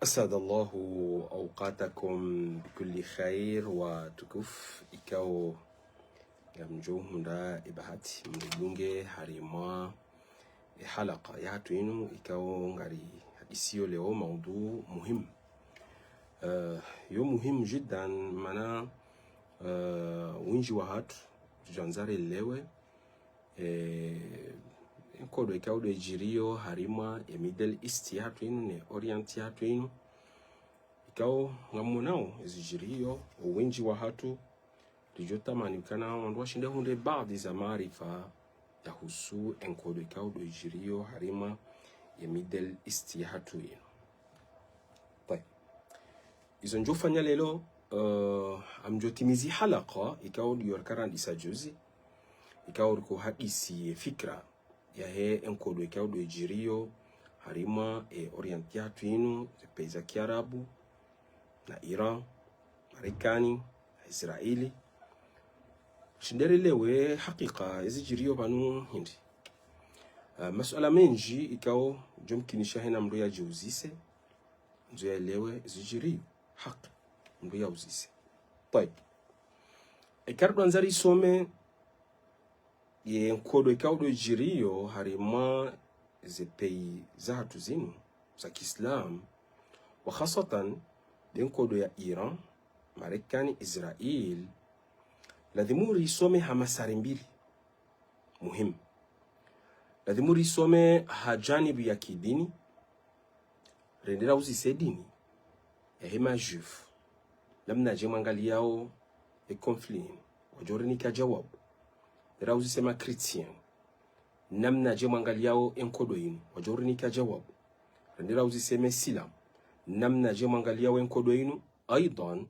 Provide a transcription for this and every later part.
أسعد الله أوقاتكم بكل خير وتكف إكاو يمجو مدا إبهاتي مدلونجي هاريما حلقة يهاتوينو إكاو ngari hadisio leo موضوع مهم يوم مهم جدا منا winji wa hatu tujanzare lewe nkodo ikaw do jirio harima e Middle East yatu inu ne Orient yatu inu ikaw ngamunao jirio winji wa hatu tujota manikana wandu shinde hunde baadhi za maarifa yahusu nkodo ikaw do jirio harima e Middle East yatu inu. Tay izo njofanya lelo amjotimizi halaka ikaw diyor karandisa juzi ikaw ko hadisi fikra ya he enkodo ikaw do jirio harima e Orient yatu inu peiza kiarabu na Iran, Marekani, Israeli shindere lewe hakika izi jirio banu hindi masuala menji ikaw jomkinisha hena mdo ya jiuzise mdo ya lewe izi jirio haki mdo ya uzise. Tay ekardo anzari some ye nkodo ikaw do jirio harima ze pei za hatu zinu za Kiislam wa khasatan nkodo ya Iran, Marekani, Israel lazimuri some hamasari mbili muhimu. Lazimuri some hajanibu ya kidini rendera uzise dini ya hema juif lamna jemangali yao e conflit wajorini ka jawabu rauzi sema chrétien namna jemangali yao enkodo inu wajorini ka jawabu rendera uziseme silam namna jemangali yao enkodo inu aidan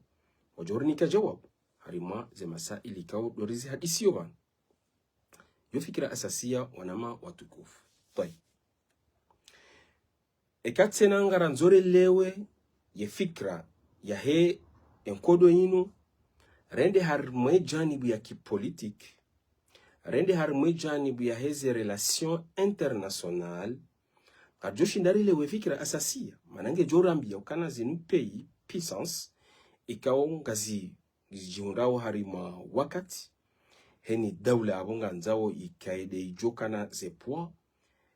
wajorini ka jawabu harima ze masaili kao dorizi hadisio ban yo fikira asasia wanama watukufu. Tay ekatsena ngara nzore lewe ye fikra ya he enkodo inu rende harmwe janibu ya kipolitik rende harmwe janibu ya heze relation international kajoshi ndari lewe fikira asasia manange jorambia ukana zinu pays puissance ikaw ngazi jiundao harima wakati heni dawla abonga nzao ikaide ijokana zepwa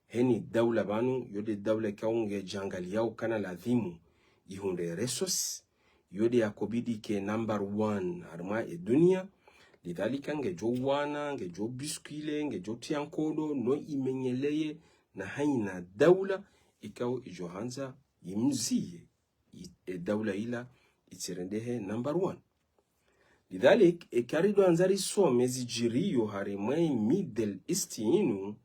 heni dawla banu yode dawla kaunge jangali yao kana ladhimu ihunde resource yode yakobidi ke number 1 harma e dunia lidhalika ngejo wana ngejo biskile ngejo tiankodo no imenyeleye na haina dawla ikaw ijohanza imziye dawla ila itirendehe number 1. Lidhalik ekarido anzari some zijirio harimai Middle East inu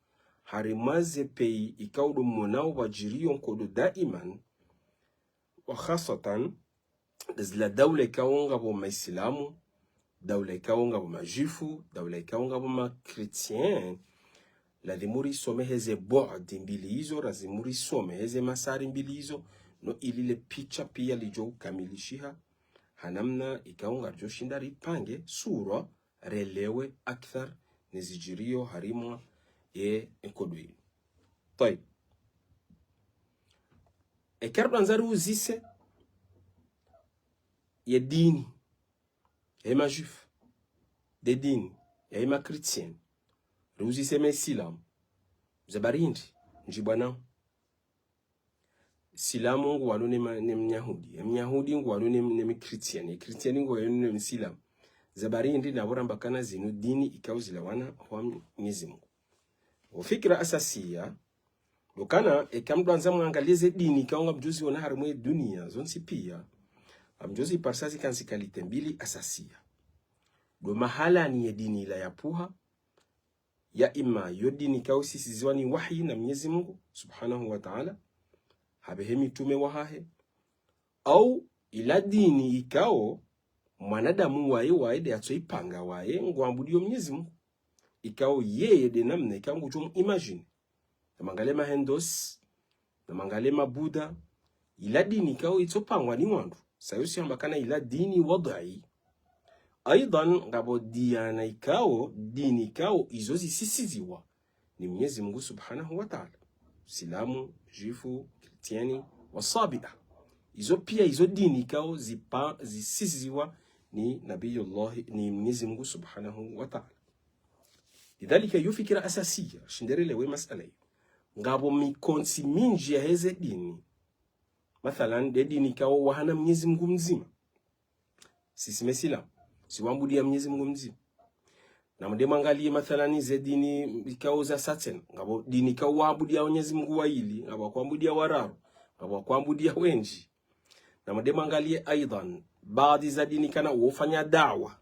harimaze pei ikawdo monao wajirio nkodo daiman wa khasatan dazila dawla ikawonga bo maisilamu dawla ikawonga bo majifu dawla ikawonga bo makretien lazimuri some heze boadi mbili hizo lazimuri some heze masari mbili hizo no ilile picha pia lijo kamilishiha hanamna ikaunga joshindari pange sura relewe akthar nizijirio harima ye enkodwi. Tay ekardo anzari uzise ye dini ye majuf de dini ye ma chrétien uzise mesilam zabarindi njibwana silamu ngo walone ne mnyahudi ngo walone ne chrétien ngo walone ne silam zabari ndi na boramba kana zinu dini ikauzila wana kwa Mwenyezi Mungu. Ufikira asasia dokana ekamdo anzamu angalize dini kaunga mjuzi wana harimwe dunia zonsi pia amjuzi parsazi kansi kalite mbili asasia do mahala ni dini ila yapuha ya ima yodini kausi sizwani wahi na Mwenyezi Mungu subhanahu wa ta'ala habehemi tume wahahe au ila dini ikao mwanadamu wae de atoipanga wae ngwambudio Mwenyezi Mungu ikao yeye de namne ikangu chum imagine na mangale mahendos na mangale mabuda ila dini ikao itopangwa ni wandu sayosi ambakana ila dini wadai aidan ngabo diana ikao dini ikao izozi sisiziwa ni Mwenyezi Mungu subhanahu wa ta'ala silamu jifu tieni wasabia Izo pia izo dini kao zisiziwa ni Nabiyullah, ni Mwenyezi Mungu Subhanahu wa Ta'ala. Lidhalika yo fikira asasiya shinderelewe masala hiyo. Ngabo mikonsi minji ya heze dini. Mathalan de dini kao wahana Mwenyezi Mungu mzima. Sisi Mesilamu siwambudia Mwenyezi Mungu mzima. Na mdema angalie mathalani ze dini ikao za Satan, ngabo dini ikao waabudia Mwenyezi Mungu waili, ngabo kuambudia wararu, ngabo kuambudia wenji. Na mdema angalie aidan baadhi za dini kana ufanya dawa.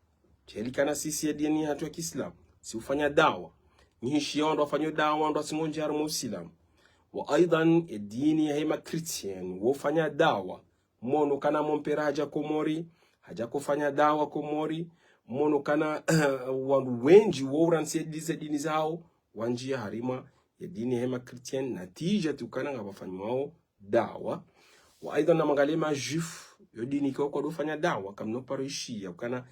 Cheli kana sisi ya dini hatu ya Kiislamu si ufanya dawa. Nyishi ndo afanya dawa ndo asingonja haru Muislamu. Wa aidan dini ya hema Christian ufanya dawa. Mono kana mompera haja komori, haja kufanya dawa komori. Mono kana wandu wenji wauransi dize dini zao wanjia harima ya dini hema Christian natija tukana ngabafanywa dawa. Wa aidha na magalema jif yo dini kwa dofanya dawa kamno parishi ya kana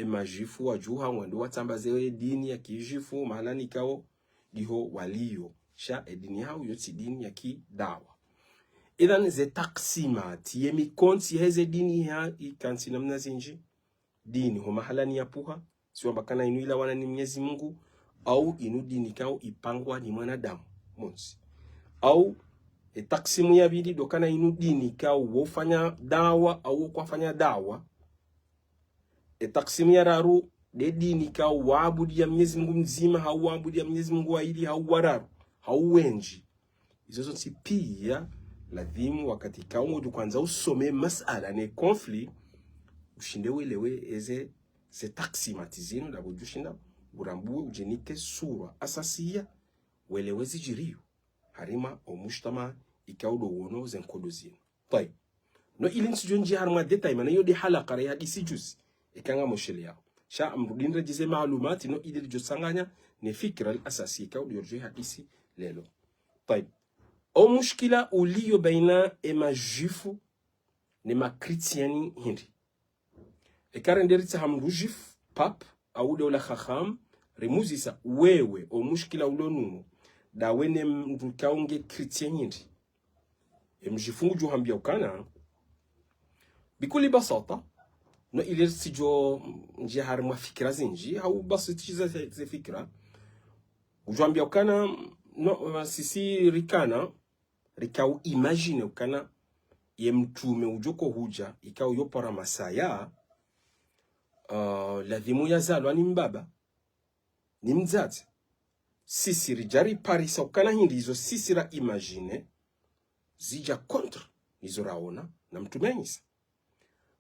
majifu wa juha wando watambazewe dini ya kijifu mahalani kao diho walio sha dini hao yoti dini ya ki dawa. Idhan ze taksimati yemi konti heze dini ya ikansi namna zinji dini ho mahalani ya puha siwa bakana inu ila wana ni Mwenyezi Mungu au inu dini kao ipangwa ni mwanadamu monsi au taksimu ya bidi dokana inu dini kao wofanya dawa au kwafanya dawa. Taksimu ya raru de dini kao waabudi ya Mwenyezi Mungu mzima hau waabudi ya Mwenyezi Mungu waili hau wararu hau wenji. Izo zonsi pia ladhimu wakati kao ngudu kwanza usome masala ne konfli ushinde welewe eze se taksimatizino da bujushinda urambuwe ujenike sura asasiya welewe zijiriyo harima o mushtama ikaudo wono zenkodo zino. Tay no ilin sujonji harma detay mana yodi halaka ya hadisi juzi ikanga moshele yao sha amrudin rejize maalumati no idil josanganya ne fikra al asasi ikaudo yorje hadisi lelo. Tay o mushkila uliyo baina majifu ne makristiani hindi ekarenderitsa hamrujif pap au dola khakham remuzisa wewe o mushkila ulonu da wene mdukaunge kritianindi mjifungu juhambia ukana bikuli basata no ilirsi jo njihar mafikira zinji au basitiza ze fikra ujuhambia ukana no sisi rikana rikau imagine ukana ye mtume ujoko huja ikao yopara masaya ladhimu ya zalwa ni mbaba ni mzazi sisi rijari parisa ukana hindi hizo sisi ra imagine zija kontra hizo raona na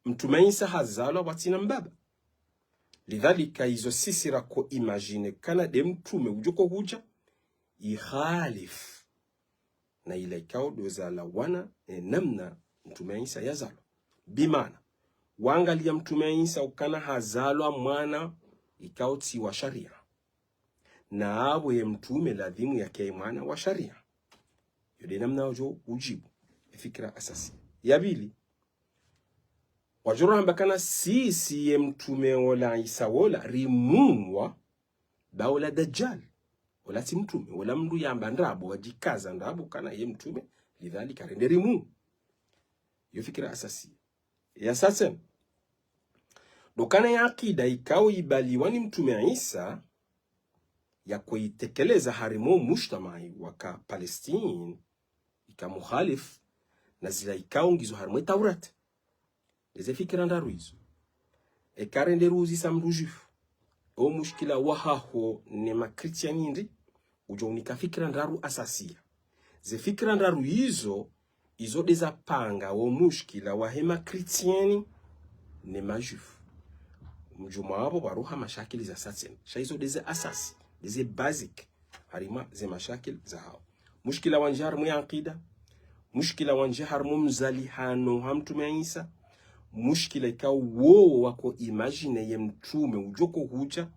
mtume Isa hazalwa watina mbaba lidhalika hizo sisi ra ko imagine kana de mtume ujoko huja ihalif na ila ikao dozala wana namna mtume Isa ya zalwa bimana wangalia mtume Isa ukana hazalwa mwana ikao ti wa sharia na awe mtume ladhimu yake mwana wa sharia yode namna wajo ujibu fikra asasi ya bili wajoro hambakana sisi ye mtume wala Isa wala rimunwa baola dajjal wala si mtume wala mdu yamba ndabo wajikaza ndabo kana ye mtume lidhalika rende rimu yo fikra asasi ya sasa dokana ya akida ikao ibaliwa ni mtume Isa ya kuitekeleza harimo mujtamai waka Palestine ikamuhalif na zila ikao ngizo harimo Taurat leze fikira ndaru hizo ekarende ruzi samrujifu o mushkila wahaho ne makristiani ndi ujo unika fikira ndaru asasia ze fikira ndaru hizo izo deza panga o mushkila wa hema kristiani ne majufu mjuma wabo baruha mashakili za satsen shaizo deze asasi deze basic harima ze mashakil za hao mushkila wanjar mu aqida mushkila wanjar mu mzalihano hamtume Isa mushkila ikao wo wako imagine ye mtume ujoko huja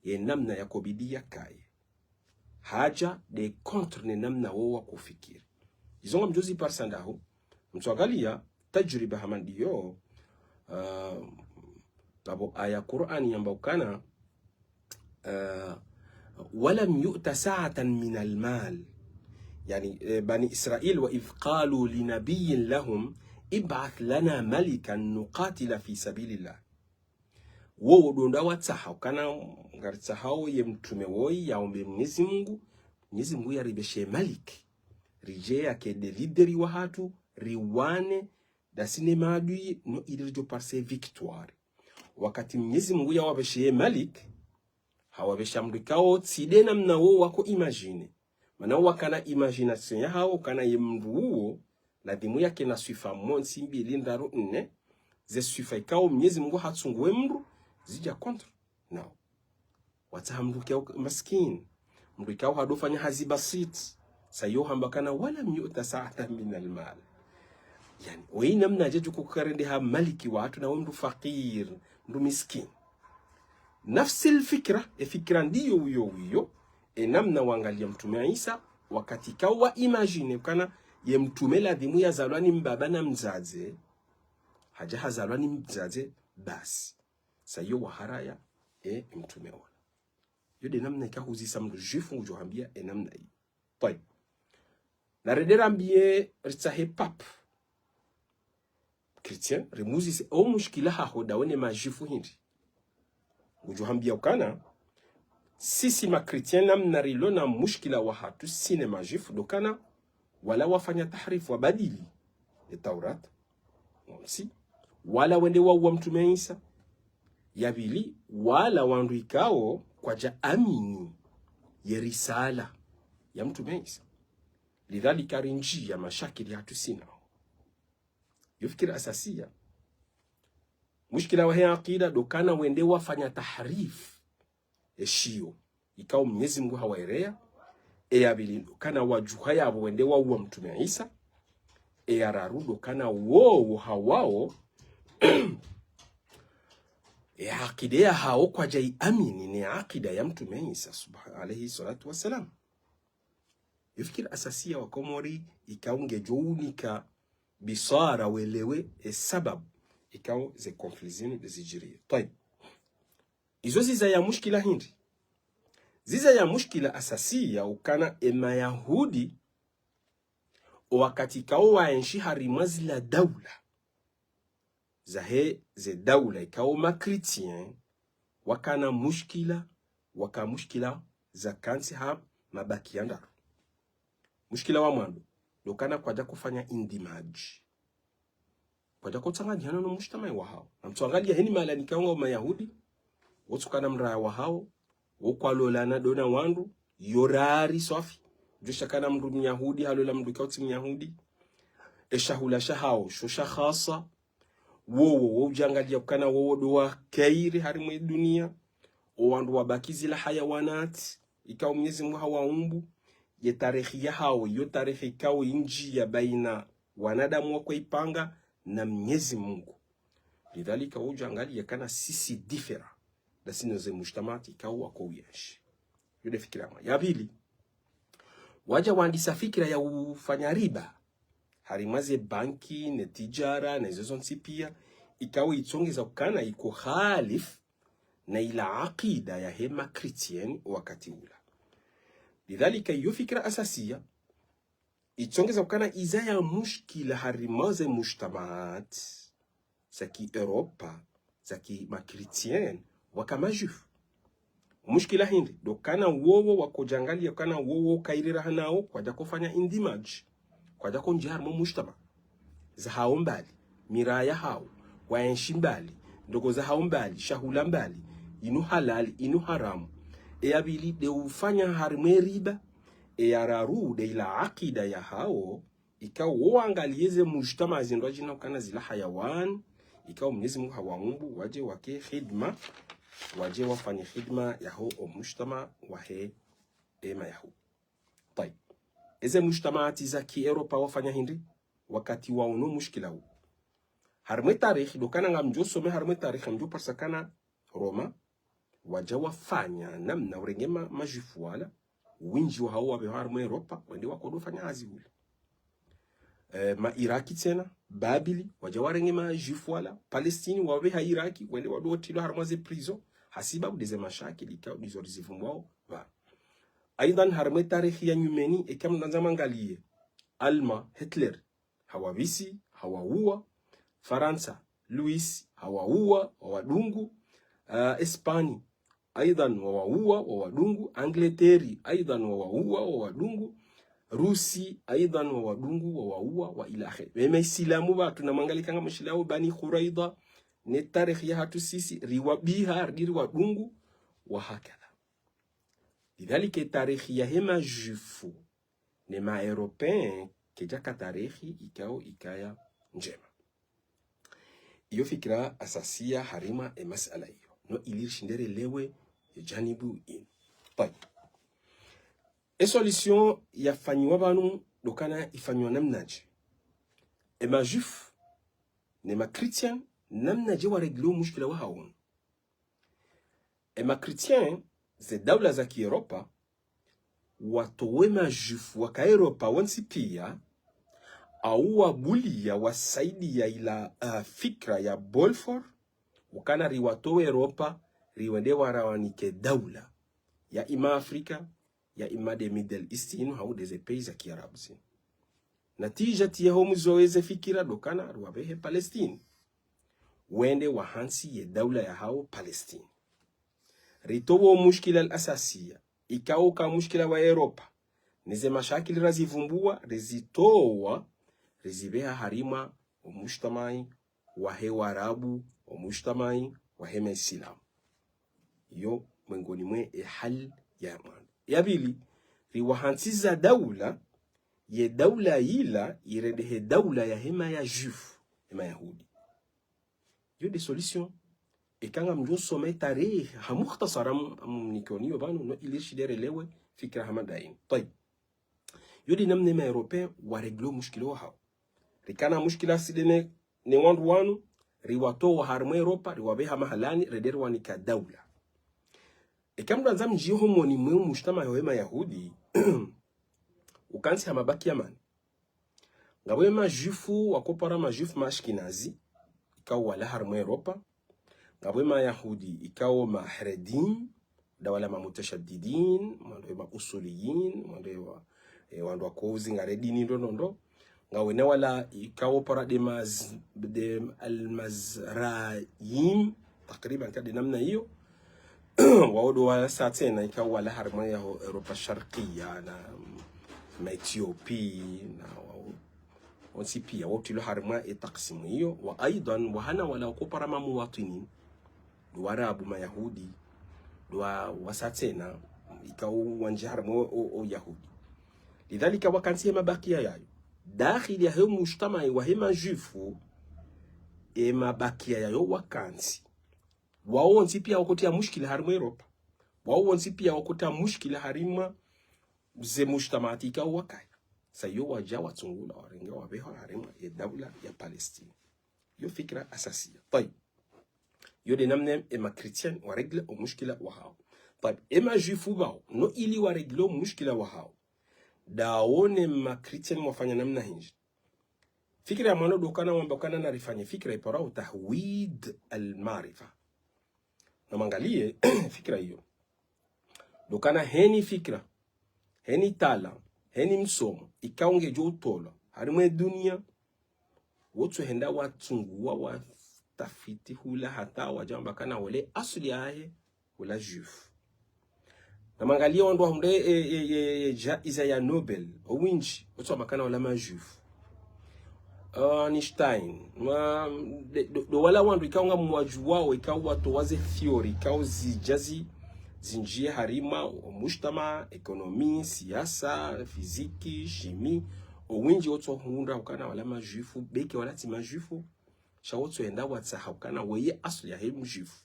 ye namna ya kobidia kaye haja de contre ne namna wo wako fikiri izonga mjozi parsandaho mtuangalia tajriba hamandiyo babo aya Qur'ani yambokana ولم يؤت ساعة من المال يعني بني إسرائيل وإذ قالوا لنبي لهم ib'ath lana malikan nuqatila fi sabilillah. Wo donda watsaha kana ngaritsaha ye mtume woi yaombe Mwenyezi Mungu, Mwenyezi Mungu yaribeshe malik rije yake de lideri wa hatu riwane dasine maadui no ilirjo parse victoire. Wakati Mwenyezi Mungu yawabeshe malik hawabesha mrikao tside namna wo wako imagine mana wakana imagination ya hao kana yemruo la dimu yake na swifa monsi mbili ndaru nne ze swifa ikao Mwenyezi Mungu hatsunguwe mru zija kontra nao watahamrukia maskini mrikao hadofanya hazi basit sayo hambakana wala myuta sa'ata min almal. Yani weina mna jeju kukarende ha maliki watu na mru fakir mru miskin. Nafsi الفكرة fikra ndiyo uyo namna wangalia mtume Isa wakati kawa imagine kana ye mtume ladhimu ya zalwani mbaba na mzaze haja hazalwani mzaze basi sayo waharaya mtume wala yode namna ikahuzisa mdu jifu ujohambia namna hii. Tayeb na redera mbie ritsahe pap chrétien remuzi se o mushkila hahoda wene majifu hindi ujuhambia ukana sisi makritien namna rilo na mushkila wa hatu sine majifu dokana wala wafanya tahrifu wa badili ya Taurat si wala wende wa mtume Isa yabili wala wandu ikao kwa ja amini ya risala ya mtume Isa lidhalika rinji ya mashakili hatu sina yufikira asasia mushkila wa hii aqida dokana wende wafanya tahrif eshio ikao Mwenyezi Mungu hawaerea yabili dokana wajuha yabo wende wa mtume Isa yararu dokana wo hawao aqida ya hao kwa jai amini ni aqida ya mtume Isa subhanahu alayhi salatu wasalam. Yufikira asasia wa komori ikaunge jounika bisara welewe sababu ikao ze konflizini zijirie. Tayeb izo ziza ya mushkila hindi ziza ya mushkila asasia ukana Mayahudi wakati kao waenshi harimazi la daula zahe ze daula ikao makritien wakana mushkila waka mushkila za kansi ha mabaki yandaru mushkila wa mwando dokana kwa kufanya indimaji kwa kutanganya no mujtama wa hao amtuangalia heni malani kaunga Mayahudi wotukana mraya wa hao wokwalolana dona wandu yorari safi joshakana mru Myahudi halola mru kauti Myahudi eshahula shahao shosha khasa wo jangalia kana wo doa kairi harimu dunia wandu wabakizi la hayawanat ikao Mwenyezi Mungu hawaumbu ye tarehe ya hao yo tarehe kao inji ya baina wanadamu wa kuipanga na Mwenyezi Mungu. Lidhalika ujangalia kana sisi differa da sinoze mujtamati kao wako uyeshi yode fikira ma ya pili waja waandisa fikira ya ufanya riba harimaze banki ne tijara na hizo pia ikawa itsongeza ukana iko khalif na ila aqida ya hema Christian wakati ula. Lidhalika hiyo fikra asasia itsongeza ukana izaya mushkila harimaze mujtamaat zaki Europa zaki makritien wakama jufu mushkila hindi dokana wowo wakojangalia kana wowo kairira hanao kwa kufanya indimaj kwa konjar mu mujtama za hao mbali miraya hao waenshi mbali ndogo za hao mbali shahula mbali inu halali inu haramu yabili de ufanya harimwe riba yararu de ila akida ya hao ikao woangalieze mujtama zindwa jina kana zila hayawan ikao Mwenyezi Mungu hawaumbu waje wake khidma waje wafanye khidma ya ho mujtama wahe Mayahudi. Tayeb eze mujtamaati za Europa wafanya hindi wakati wauno mushkila huu harme tarikhi dokana ngamjo some harme tarikhi mjo parsakana Roma waja wafanya namna urengema majifu wala winji wa hao wabe harme Europa wende wakodofanya hazi ule ma Iraki tena Babili waja warengema jifu wala Palestini wabe ha Iraki wende wadotilo harmaze prison hasibabu deze mashakili ikao dizo rizivumwao wa aidan harme tarikhi ya nyumeni ekam nanzamangalie Alma Hitler hawabisi hawaua. Faransa Louis hawaua wawadungu. Espani aidan wawaua wawadungu. Angleteri aidan wawaua wawadungu. Rusi aidan wawadungu wawaua wa ilahe. Mema Islamu ba tunamangalika kama mshilao Bani Quraidha ne tarikhi ya hatu sisi riwabiha ardiri wadungu wa hakadha. Lidhalika tarikhi ya hema jufu ne ma European kejaka tarikhi ikaya njema. Iyo fikira asasia harima masala hiyo. No ilir shindere lewe janibu in. Pai. Solution ya fanyiwa banu dokana ifanywa namnaje. Ma juif ne ma chrétien namnaje wa reglo mushkila wa haun. Ma chrétien ze dawla za Europa watowe ma juif waka Europa wansi pia au wabulia wasaidi ya ila fikra ya Balfour wakana riwatowe Europa riwende warawanike dawla ya ima Afrika ya ima de Middle East inu hau deze pays za Kiarabu zinu. Natija tiya homu zoeze fikira dokana ruwabehe Palestine. Wende wahansi ye dawla ya hao Palestine. Ritowo mushkila al-asasiya. Ikao ka mushkila wa Europa. Nize mashakili razivumbua, rizitowa, rizibeha harima, umushtamai, wahe warabu, umushtamai, wahe meisilamu. Yo mwengoni mwe hal ya mwana. Yabili, riwahansiza dawla, ye dawla ila, iredehe dawla ya hema ya jufu, hema yahudi. Yo de solution. Ikanga mjo some tarehe hamukhtasara mnikoniyo banu no ilishidere lewe fikra hamadain. Tayib. Yodi namne ma Européen wa reglo mushkilo hao. Rikana mushkila sidene ne wandu wanu riwato wa harmo Europa riwabeha mahalani reder wanika dawla. Ikamdu anzam njiho moni mwe mushtama yohema Yahudi ukansi hamabaki yaman. Ngabwe ma jufu wakopara ma jufu mashkinazi ikaw wala harmo Europa. Ngabwe ma Yahudi ikaw ma hredim dawala ma mutashaddidin mando ma usuliyin mando wandu wa kozi ngaredini ndondo ngawene wala ikaw para de almazrayim takriban kadi namna hiyo waodo wala satena ikaw wala harmo ya Europa sharqia na Ethiopia na onsi pia wotilo harma etaksimu hiyo wa aidan wahana wala kupara ma muwatinin warabu ma Yahudi wasatena ikaw wanjarmo o Yahudi. Lidhalika wakansi mabakia yayo dakhili ya hemu mujtama wa hema jufu mabakia yayo wakansi waonsi pia wakotia mushkila harimo Europa waonsi pia wakotia mushkila harima ze mujtamati ikaw wakaya sayo waja watungula warenga wabeha harima ya dawla ya Palestine. Yo fikra asasia. Tayib. Yo de namne ma chrétien wa regle o mushkila wa hao. Tayib. Ma jufu bao no ili wa regle o mushkila wa hao. Daone ma chrétien wafanya namna hinji. Fikra ya mano dokana wambakana na rifanye fikra ipara utahwid al-marifa. Na mangalie fikra hiyo. Dokana heni fikra, heni tala, heni msomo, ikaunge jo tola. Harimwe dunia, wotu henda watunguwa watafiti hula hata wajambakana wale asuli ahe hula jufu. Na mangalia wandu wa hunde jaiza ya Nobel, owinji, wotu wambakana wala majufu. Einstein, do wala wandu ikaunga mwaju wao, ikawa towaze theory, ikawa zijazi, zinjie harima, mushtama, ekonomi, siyasa, fiziki, shimi, owinji wotu hunda wakana wala majufu, beke wala ti majufu, sha wotu enda watsaha wakana weye asli ya hemu jufu.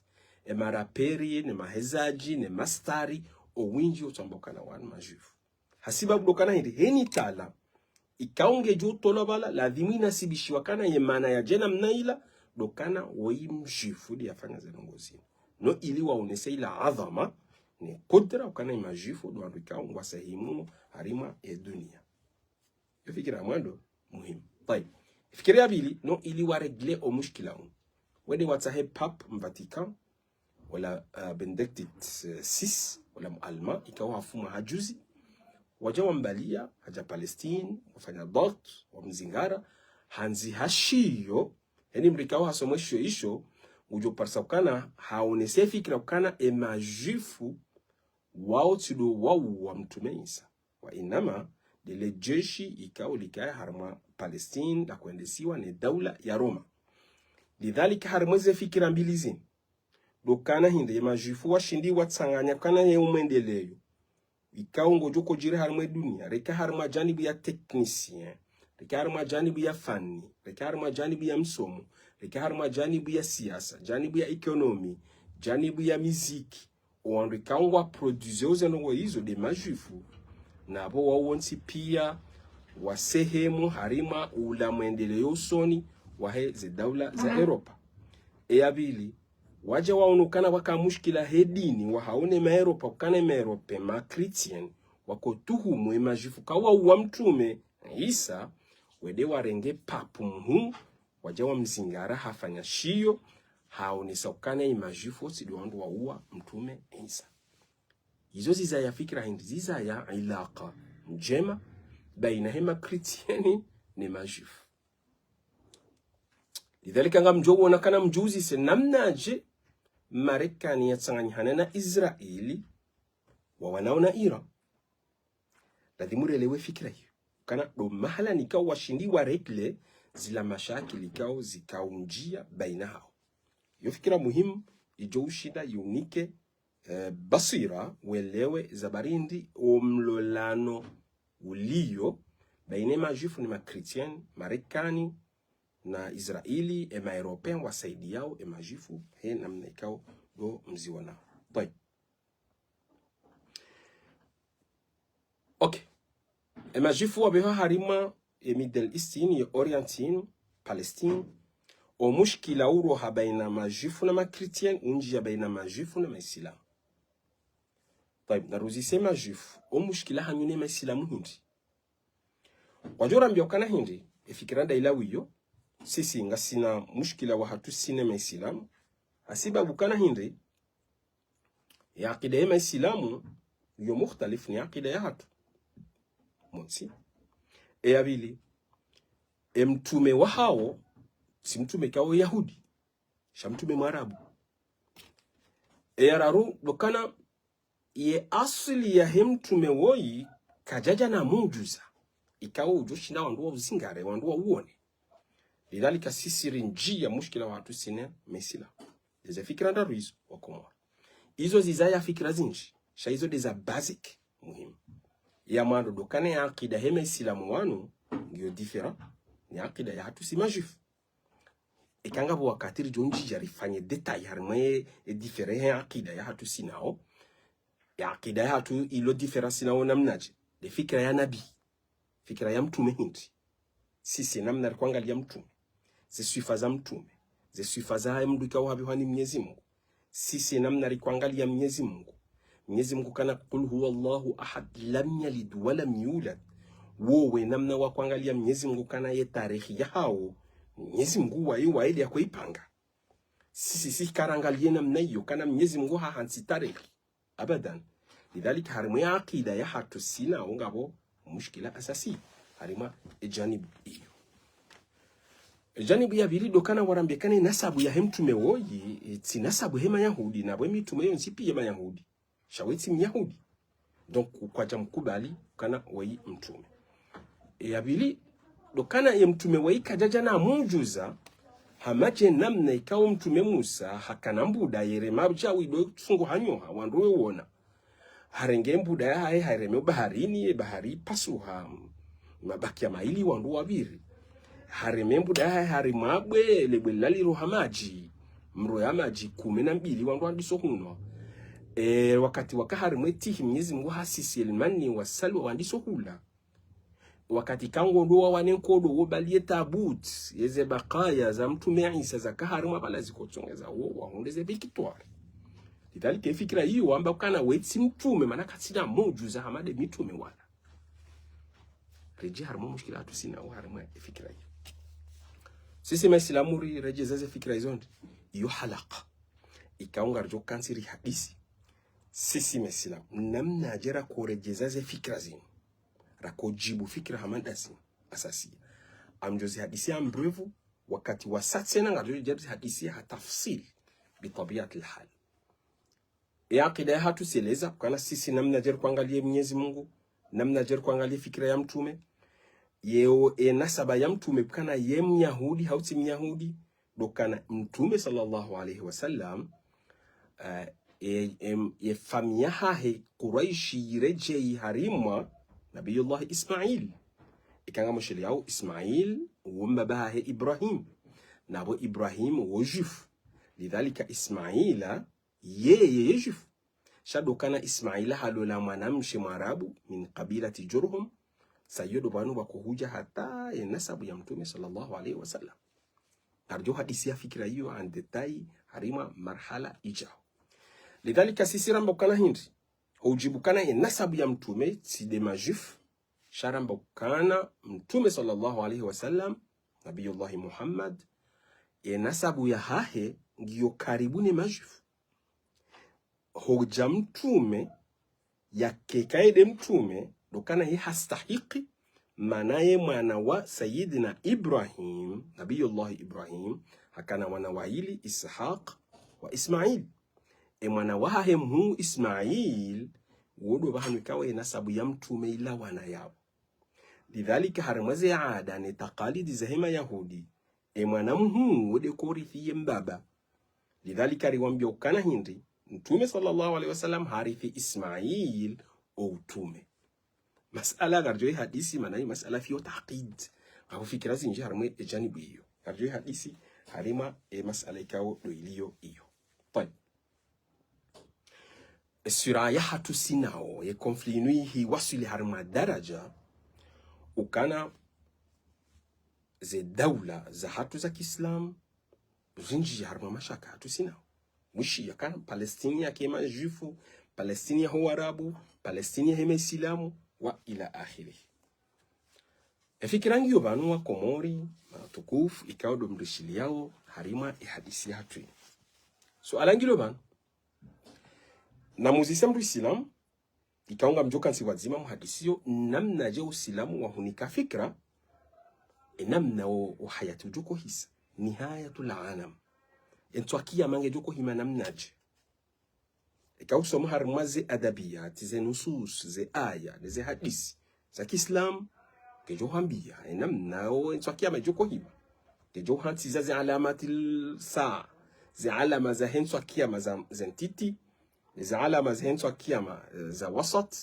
Maraperi, ne mahezaji, ne mastari, owinji wotu ambakana wana majufu. Hasiba kudokana hindi, heni tala, ikaunge jo tola bala, lazimi nasibishiwa kana yemana ya jena mnaila, dokana weye mjufu di yafanya zenongozi. No ili waonese ila adhama, ni kudra wakana imajifu, duandu ikaungu wasahimu harima ya dunia. Yo fikira mwando, muhimu. Taib. Fikiria bili, no ili waregle o mushkila un. Wede watahe pap mvatikan, wala Benedictus VI, wala mualma, ikawa hafuma hajuzi, waja wambalia, haja Palestine, wafanya dot, wamzingara, hanzi hashiyo yani mrikao hasomesho isho ujo parsa kana haonese fikira kana emajifu wao tido wao wa mtume Isa wa inama dile jeshi ikao likaya harma Palestine na kuendesiwa ni daula ya Roma. Lidhalika harmweze fikira mbili zini dokana hinde emajifu washindi watsanganya kana ye umendeleyo ikao ngojoko jire harmwe dunia reka harma janibu ya technicien reka harma janibu ya fani reka harma janibu ya msomo reka harma janibu ya siasa janibu ya ekonomi janibu ya muziki oandikangwa produce uzeno hizo de majifu na abo wawonsi pia wa sehemu harima ula mwendeleo soni wa ze daula za Europa. Eyabili waje waonukana waka mushkila hedini wa haone maeropa ukane maerope ma Christian wako tuhumu emajifu kawa uwa mtume Isa wede warenge papu mhu waje wa mzingara hafanya shio haone saukane emajifu sidi wandu wa uwa mtume Isa. Hizo ziza ya fikira hindi ziza ya ilaka njema baina hema Christiani ni majifu. Lidhalika nga mjogo wanakana mjuzi se namnaje Marekani ya tsanganyihana na Israeli wa wanaona Iran. Lazima uelewe fikira hiyo. Kana do mahala nikao washindi wa regle zila mashakili kao zikaunjia baina hao. Hiyo fikira muhimu ijo ushida yunike basira uelewe zabarindi omlolano ulio baina majifu ni makristian Marekani na Israeli ema European wasaidi yao emajifu he namna ikao go mziwa nao. Bye. Okay. Emajifu wabeha harima Middle Eastini, Orientini, Palestine o mushkila uro habaina majifu na makritian unji ya baina majifu na maisilamu. Bye. Naruzise majifu o mushkila hanyune maisilamu hindi. Wajora mbiokana hindi efikiranda ilawiyo sisi nga sina mushkila wa hatu sine maisilamu asiba bukana hindi ya akida ya maisilamu yo mukhtalifu ni akida ya hatu monsi eyabili mtume wa hao si mtume kao Yahudi sha mtume Mwarabu eyararu bukana ye asili ya mtume woyi kajaja na mujuza ikao ujoshinda wandu wa uzingare wandu wa uone. Lidhalika sisi rinjia mushkila wa hatu sine mesila. Deza fikira ndaru hizo wakomora. Hizo zizaya fikira zinji. Sha hizo deza basic muhimu. Ya mando dokane ya akida heme isilamu wanu ngiyo different. Ni akida ya hatu si majifu. Ikanga bu wakatiri jonji jarifanye detail harmaye different ya akida ya hatu sinao. Ya akida ya hatu ilo different sinao namnaje. De fikira ya nabi. Fikira ya mtume hindi. Sisi namna kuangalia mtume. Zesifa za mtume. Zesifa za mdu ikawa habiwani Mwenyezi Mungu. Sisi namna kuangalia Mwenyezi Mungu. Mwenyezi Mungu kana kul huwa Allahu ahad lam yalid wa lam yulad. Wowe namna wa kuangalia Mwenyezi Mungu kana ye tarehe ya hao. Mwenyezi Mungu wa iwa ili ya kuipanga. Sisi karangalie namna hiyo kana Mwenyezi Mungu hahansi tarehe. Abadan. Lidhalika harimu ya akida ya hatu sina ungabo mushkila asasi. Harima ejanibu iyo. Ejanibu ya bili dokana warambekane nasabu ya hemtume woyi iti nasabu hema Yahudi na bwe mitume yo nsipi hema Yahudi. Shaweti Myahudi. Donc kwa jamkubali kana wayi mtume. Ya bili dokana ya mtume wayi kajaja na mujuza hamaje namna ikawo mtume Musa hakana mbuda yerema bjawi tsungu hanyoha wanduwe wona. Harenge mbuda ya hae hareme baharini bahari pasuha mabaki ya maili wandu wabiri. Hareme mbuda ya harimabwe lebelali rohamaji mro ya maji 12 wandu wandiso huno. Wakati wakaharimwe tihi Mwenyezi Mungu hasisi elmani wasalwa wandiso hula. Wakati kango ndoa wanenkodo wobalie tabut yeze bakaya za mtume Isa za kaharimwa bala zikotsongeza wo wahondeze victoire. Lidhalika fikira hiyo amba kana wetsi mtume manaka sina mujuza hamade mitume wala. Reji harimo mushkila hatu sina harimo fikira hiyo. Sisi maislamu reji zaze fikira hizondi. Iyo halaka. Ikaunga rjo kansiri hadisi. Sisi maislamu namna jera kureji zaze fikira zinu. Rako jibu fikira hamandasi asasi. amjozi hadisi ambrevu wakati wa satsena ngarjozi hadisi hatafsil bitabiat alhal. Aqida hatu seleza kana sisi namna jer kuangalia Mwenyezi Mungu, namna jer kuangalia fikira ya mtume yeo nasaba ya mtume kana ye Myahudi hauti Myahudi dokana mtume sallallahu alayhi wasallam famia hahe Quraishi rejei harima Nabiyullah Ismail ikanga mshili yao Ismail wumba bahe Ibrahim nabo Ibrahim wajif lidhalika Ismaila yeye yajif shadokana Ismaila halola mwanamshe Mwarabu min qabilati Jurhum sayodo banu bakuhuja hata nasabu ya mtume sallallahu alayhi wasallam. Arjo hadisi ya fikira hiyo an detai harima marhala ijao. Lidhalika sisi ramba kana hindi ujibu kana nasabu ya mtume side majif sharamba kana mtume sallallahu alayhi wasallam Nabiyullah Muhammad nasabu ya hahe ngiyo karibuni majif hoja mtume ya kekaide mtume dokana hii hastahiki manaye mwana wa Sayyidina Ibrahim Nabiyullah Ibrahim hakana wana waili Ishaq wa Ismail mwana wahe mhu Ismail wodo bahanu ikawa nasabu ya mtume ila wana yao. Lidhalika haramaze ya ada ni taqalidi zahima Yahudi mwana mhu wode kurithi mbaba. Lidhalika riwambia ukana hindi mtume sallallahu alayhi wasallam harithi Ismail o utume. Masala garjoy hadisi manai masala fiyo taqid au fikira zinji harmwe ejanibu hiyo garjoy hadisi harima masala ikawo do iliyo hiyo. Tayeb suraya hatu sinao konflinui hi wasili harma daraja ukana ze dawla za hatu za Kiislam zinji harma mashaka hatu sinao mwishi yakana Palestina kema jufu Palestina ho Arabu Palestina hema Islamu wa ila akhiri. Fikirangi yobanu wa Komori tukufu ikawa do mrishili yao harima hadisi hatu. So alangilo banu na muzisembu Islam ikaunga mjoka nsi wazima muhadisio namna je usilamu wa hunika fikra namna o hayatu joko hisa nihayatul alam entwakia mange joko hima namna je ikausomo harmaze adabiyat ze nusus ze aya ze hadisi za Kiislam kejo hambia namna o entwakia majoko hima kejo hanti za alamatil saa ze alama za hentwakia mazantiti nizi alama za hentwa kiyama za wasat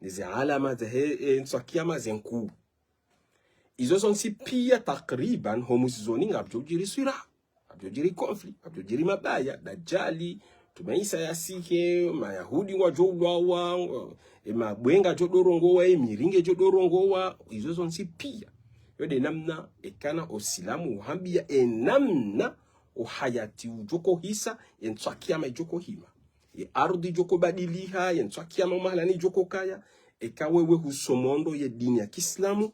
nizi alama za hentwa kiyama za nkuu izo zonsi pia takriban homuzizoni abjojiri sura abjojiri konflikt abjojiri mabaya dajali tumeisa yasike mayahudi wajolwawa mabwenga jodorongowa miringe jodorongowa izo zonsi pia yode namna ekana osilamu uhambia namna uhayati ujoko hisa yentwa kiyama ijoko hima ye ardi joko badiliha yentwakia mahala ni joko kaya ekawewe husomondo ye dini ya Kiislamu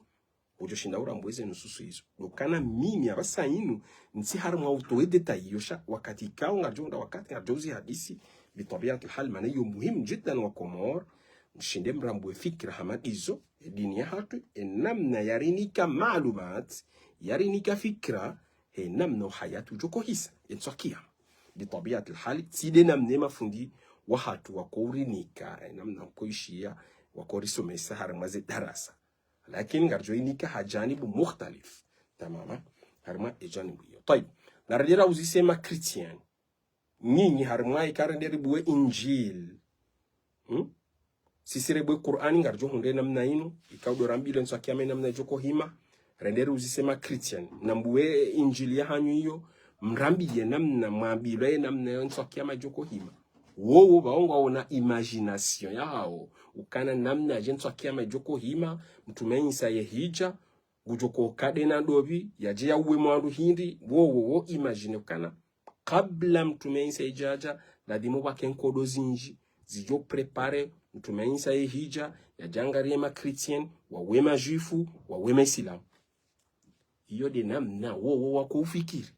ujoshinda urambweze nususu hizo dokana mimi abasa inu nsi harmu autowe detayosha wakati kao ngajonda wakati ngajozi hadisi bitabiat alhal manayo muhimu jiddan wa Komor nshinde mrambwe fikra hamadizo dini ya hatu namna yarinika maalumat yarinika fikra namna hayatu joko hisa yentwakia bitabiat alhal sidena mnema fundi wahatu wakorinika namna kuishia wakorisomesa harmaze darasa lakini ngarjoinika hajanibu mukhtalif tamama harma ejanibu hiyo. Tayeb narejera uzisema Christian nyinyi harma ikarenderi buwe Injil sisire buwe Qur'ani ngarjo hunde namna inu ikawdorambile nsakiame namna joko hima renderi uzisema Christian nambuwe Injili ya hanyu hiyo mrambiye namna mwabile namna yonso kiama joko hima wowo baongo ona imagination yao ukana namna jenso kiama joko hima mtumenyisa ye hija gujoko kadena dobi yaje yawe mwandu hindi wowo imagine ukana kabla mtumenyisa ijaja ladimo bakenkodo zinji zijo prepare mtumenyisa ye hija yajangarie ma Christian wawema juifu wawema Islam hiyo de namna wowo wako ufikiri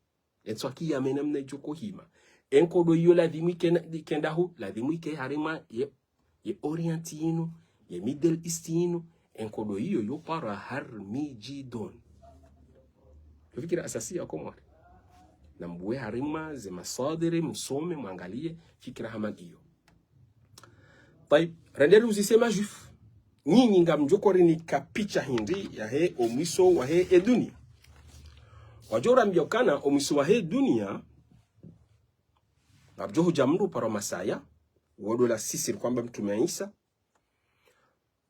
etswaki ya menamna joko hima enkodo yo la dimike kendahu la dimike harima ye orientino ye middle eastino enkodo yo para harmigidon fikira asasia kwa na mbue harima ze masadiri msome mwangalie fikira haman iyo. Taib rendeli uzisema juif nyinyi ngamjokori ni kapicha hindi ya he omiso wa he edunia wajora mbiokana omiso wa he dunia nabjohu jamru para masaya wodola sisir kwamba mtume Isa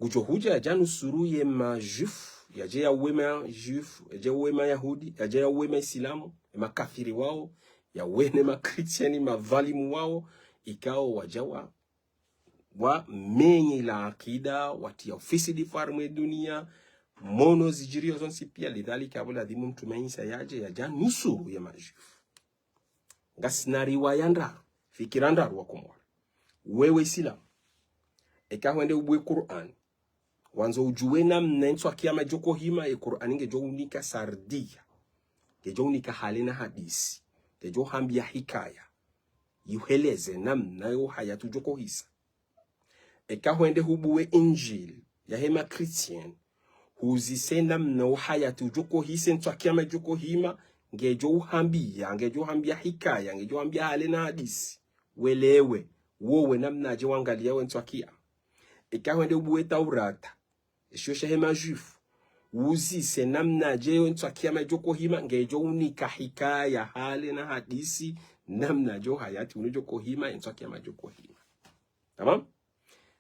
gujohuja ya janu suru ye ma juif yaje ya wema juif yaje wema yahudi yaje ya wema islamu makafiri wao ya wene makristiani mavalimu wao ikao wajawa wa menye la akida watia ofisi di farme dunia mono zijirio zonsi pia lidhalika wala dhimu mtume Isa yaje ya janu nusuru ya majuif ngasnari wa yanda fikiranda wa komwa wewe islamu ekahwende ubwe Qur'an wanzo ujuwe namna akia joko hima e Qur'an nge unika sardia ke unika halina hadisi ke hambia hikaya yuheleze namna yo hayatu joko hisa ekahwende hubuwe injil ya hema Christian huzise namna hayatu joko hisa akia joko hima nge hambia hikaya nge hambia halina hadisi welewe wowe namna je wangalia wentu akia ekahwende ubuwe Taurata Shosha hema juif uzi se namna je wentu akia majoko hima ngejo unika hikaya hali na hadisi namna jo hayati unijoko hima wentu akia majoko hima. Tamam?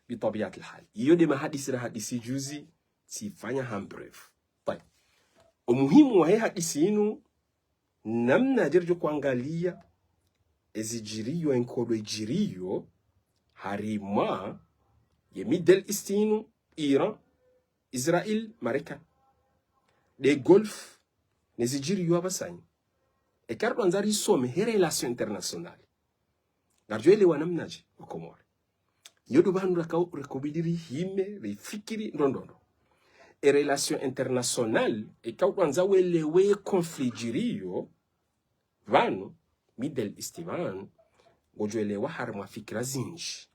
Bitabiat alhal. Iyo de mahadisi ra hadisi juzi sifanya hambref. Tayeb. Umuhimu wa hii hadisi inu namna jerjo kuangalia ezijiriyo enkodo ejiriyo harima ye Middle East inu Iran Israel, Marekani. De Golf, nezijiri yu abasanyi. E kardo anzari some he relation internationale. Narjoele wanamnaji wakomore. Yodo banu rekobidiri hime, refikiri, ndondo. E relation internationale, e kardo anzawele we conflit jiriyo, vanu, Middle East vanu, gojoele wa harma fikra zinji.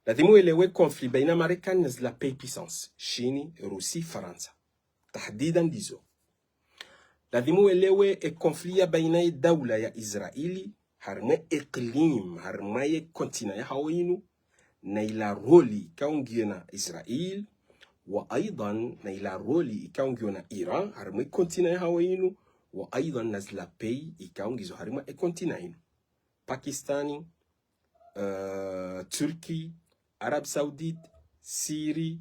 Lazimu elewe conflit baina Marekani na zila pays puissance Chini, Rusi, Faransa tahdidan dizo. Lazimu elewe conflit ya baina dawla ya Israeli harma iklim harma ye kontina ya hawinu na ila roli kaungiona Israel wa aidan na ila roli ikaungiona Iran harma kontina ya hawinu wa aidan na zila pays ikaungizo harma kontina inu Pakistani, Turki, Arab Saudite, Syrie,